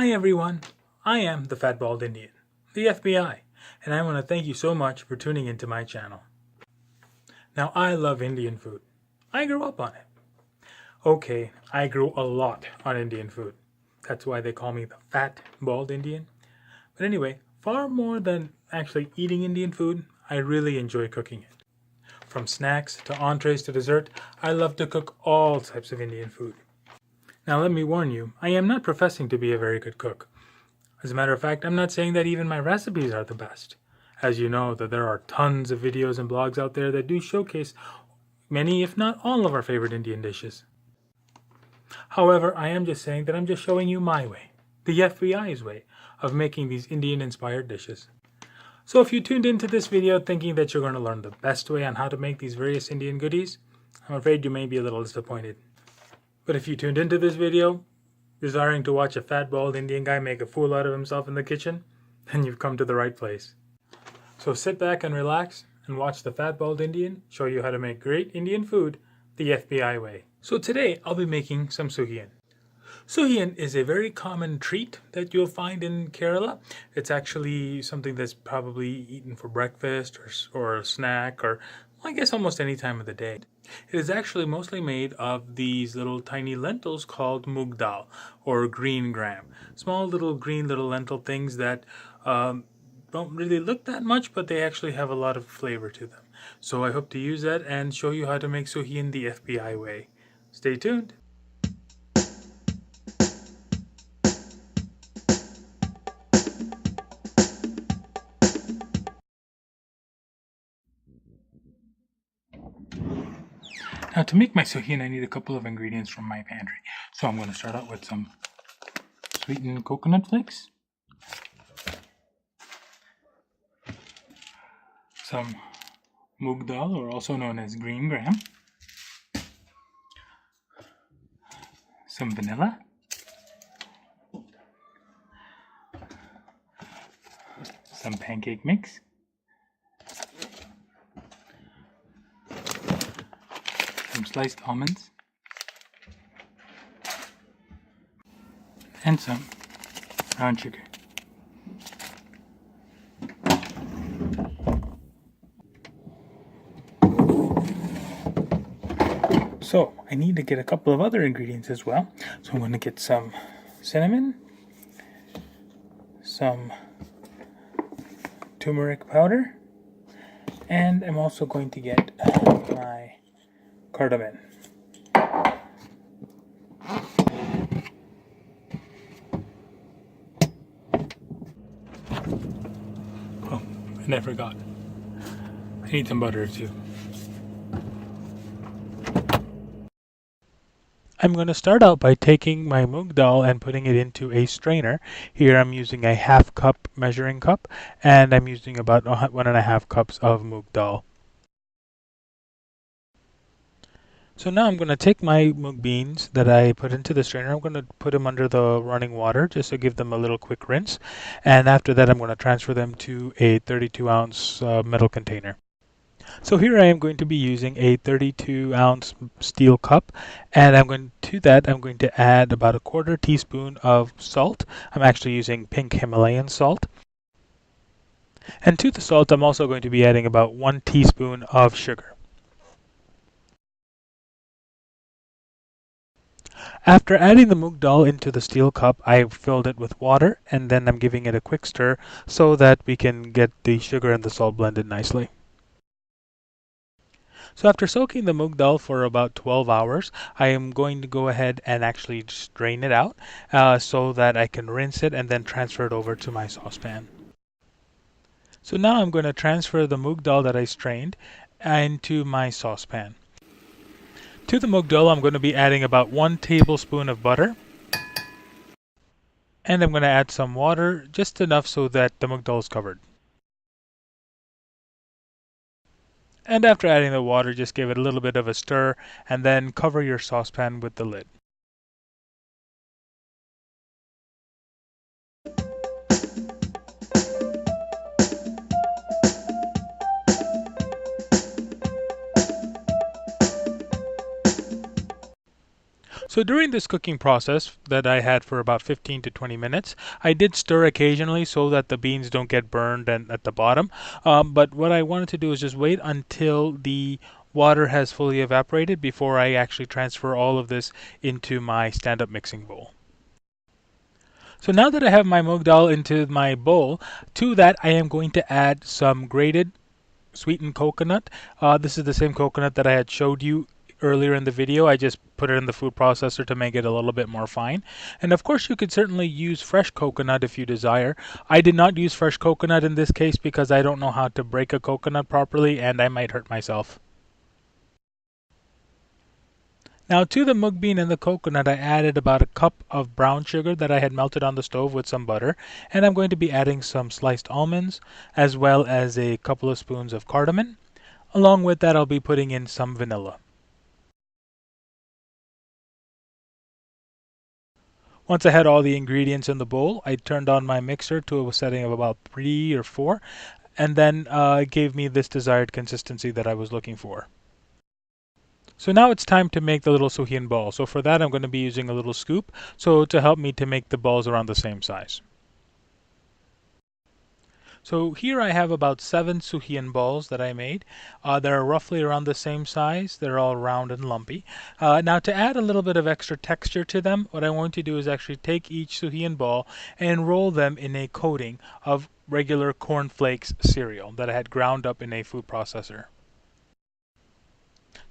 Hi everyone, I am the FatBald Indian, the FBI, and I want to thank you so much for tuning into my channel. Now I love Indian food. I grew up on it. Okay, I grew a lot on Indian food. That's why they call me the Fat Bald Indian. But anyway, far more than actually eating Indian food, I really enjoy cooking it. From snacks to entrees to dessert, I love to cook all types of Indian food. Now let me warn you, I am not professing to be a very good cook. As a matter of fact, I'm not saying that even my recipes are the best. As you know, that there are tons of videos and blogs out there that do showcase many, if not all, of our favorite Indian dishes. However, I am just saying that I'm just showing you my way, the FBI's way, of making these Indian-inspired dishes. So if you tuned into this video thinking that you're going to learn the best way on how to make these various Indian goodies, I'm afraid you may be a little disappointed. But if you tuned into this video desiring to watch a fat, bald Indian guy make a fool out of himself in the kitchen, then you've come to the right place. So sit back and relax and watch the Fat Bald Indian show you how to make great Indian food the FBI way. So today I'll be making some Sukiyan. Sukiyan is a very common treat that you'll find in Kerala. It's actually something that's probably eaten for breakfast or a snack or I guess almost any time of the day. It is actually mostly made of these little tiny lentils called moong dal or green gram. Small little green little lentil things that don't really look that much, but they actually have a lot of flavor to them. So I hope to use that and show you how to make Sukiyan the FBI way. Stay tuned. Now to make my Sukiyan, I need a couple of ingredients from my pantry. So I'm going to start out with some sweetened coconut flakes, some moong dal, or also known as green gram, some vanilla, some pancake mix, some sliced almonds, and some brown sugar. So I need to get a couple of other ingredients as well. So I'm going to get some cinnamon, some turmeric powder, and I'm also going to get my cardamom. Oh, and I forgot. I need some butter too. I'm going to start out by taking my moong dal and putting it into a strainer. Here I'm using a half cup measuring cup, and I'm using about 1.5 cups of moong dal. So now I'm going to take my moong beans that I put into the strainer. I'm going to put them under the running water just to give them a little quick rinse. And after that, I'm going to transfer them to a 32-ounce metal container. So here I am going to be using a 32-ounce steel cup, and I'm going to add about a 1/4 teaspoon of salt. I'm actually using pink Himalayan salt. And to the salt, I'm also going to be adding about 1 teaspoon of sugar. After adding the moong dal into the steel cup, I filled it with water, and then I'm giving it a quick stir so that we can get the sugar and the salt blended nicely. So after soaking the moong dal for about 12 hours, I am going to go ahead and actually strain it out so that I can rinse it and then transfer it over to my saucepan. So now I'm going to transfer the moong dal that I strained into my saucepan. To the moong dal, I'm going to be adding about 1 tablespoon of butter. And I'm going to add some water, just enough so that the moong dal is covered. And after adding the water, just give it a little bit of a stir and then cover your saucepan with the lid. So So during this cooking process that I had for about 15 to 20 minutes, I did stir occasionally so that the beans don't get burned and at the bottom. But what I wanted to do is just wait until the water has fully evaporated before I actually transfer all of this into my stand-up mixing bowl. So now that I have my moong dal into my bowl, to that I am going to add some grated sweetened coconut. This is the same coconut that I had showed you earlier in the video. I just put it in the food processor to make it a little bit more fine. And of course you could certainly use fresh coconut if you desire. I did not use fresh coconut in this case because I don't know how to break a coconut properly and I might hurt myself. Now to the mung bean and the coconut, I added about a cup of brown sugar that I had melted on the stove with some butter, and I'm going to be adding some sliced almonds as well as a couple of spoons of cardamom. Along with that, I'll be putting in some vanilla. Once I had all the ingredients in the bowl, I turned on my mixer to a setting of about 3 or 4, and then it gave me this desired consistency that I was looking for. So now it's time to make the little Sukiyan ball. So for that, I'm going to be using a little scoop so to help me to make the balls around the same size. So here I have about 7 Sukiyan balls that I made. They're roughly around the same size. They're all round and lumpy. Now to add a little bit of extra texture to them, what I want to do is actually take each Sukiyan ball and roll them in a coating of regular cornflakes cereal that I had ground up in a food processor.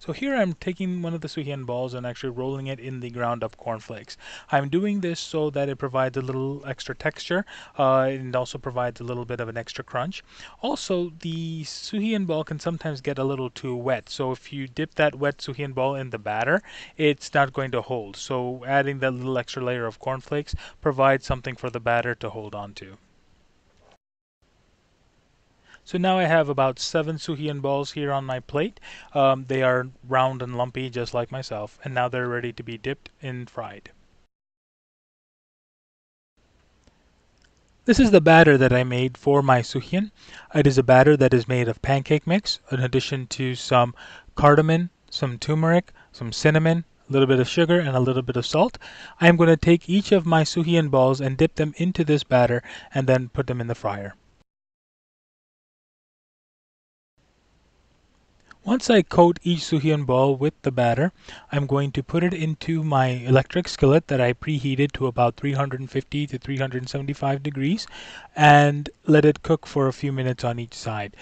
So here I'm taking one of the Sukiyan balls and actually rolling it in the ground up cornflakes. I'm doing this so that it provides a little extra texture and also provides a little bit of an extra crunch. Also, the Sukiyan ball can sometimes get a little too wet. So if you dip that wet Sukiyan ball in the batter, it's not going to hold. So adding that little extra layer of cornflakes provides something for the batter to hold on to. So now I have about 7 Sukiyan balls here on my plate. They are round and lumpy just like myself, and now they're ready to be dipped and fried. This is the batter that I made for my Sukiyan. It is a batter that is made of pancake mix, in addition to some cardamom, some turmeric, some cinnamon, a little bit of sugar, and a little bit of salt. I am going to take each of my Sukiyan balls and dip them into this batter and then put them in the fryer. Once I coat each Sukiyan ball with the batter, I'm going to put it into my electric skillet that I preheated to about 350 to 375 degrees and let it cook for a few minutes on each side.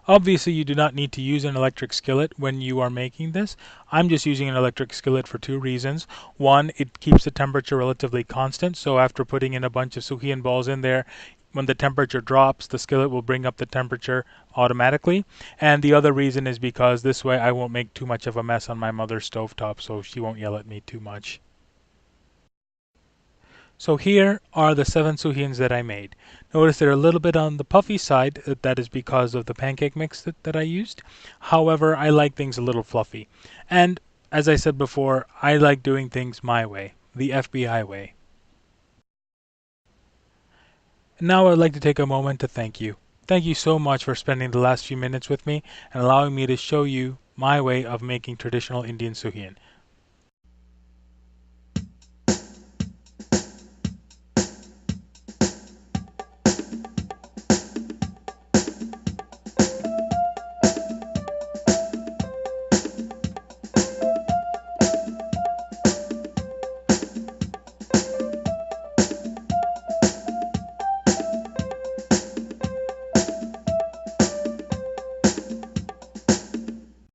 Obviously, you do not need to use an electric skillet when you are making this. I'm just using an electric skillet for 2 reasons. One, it keeps the temperature relatively constant, so after putting in a bunch of Sukiyan balls in there, when the temperature drops, the skillet will bring up the temperature automatically. And the other reason is because this way I won't make too much of a mess on my mother's stovetop, so she won't yell at me too much. So here are the 7 Sukiyans that I made. Notice they're a little bit on the puffy side. That is because of the pancake mix that I used. However, I like things a little fluffy. And as I said before, I like doing things my way, the FBI way. Now I'd like to take a moment to thank you. Thank you so much for spending the last few minutes with me and allowing me to show you my way of making traditional Indian Sukiyan.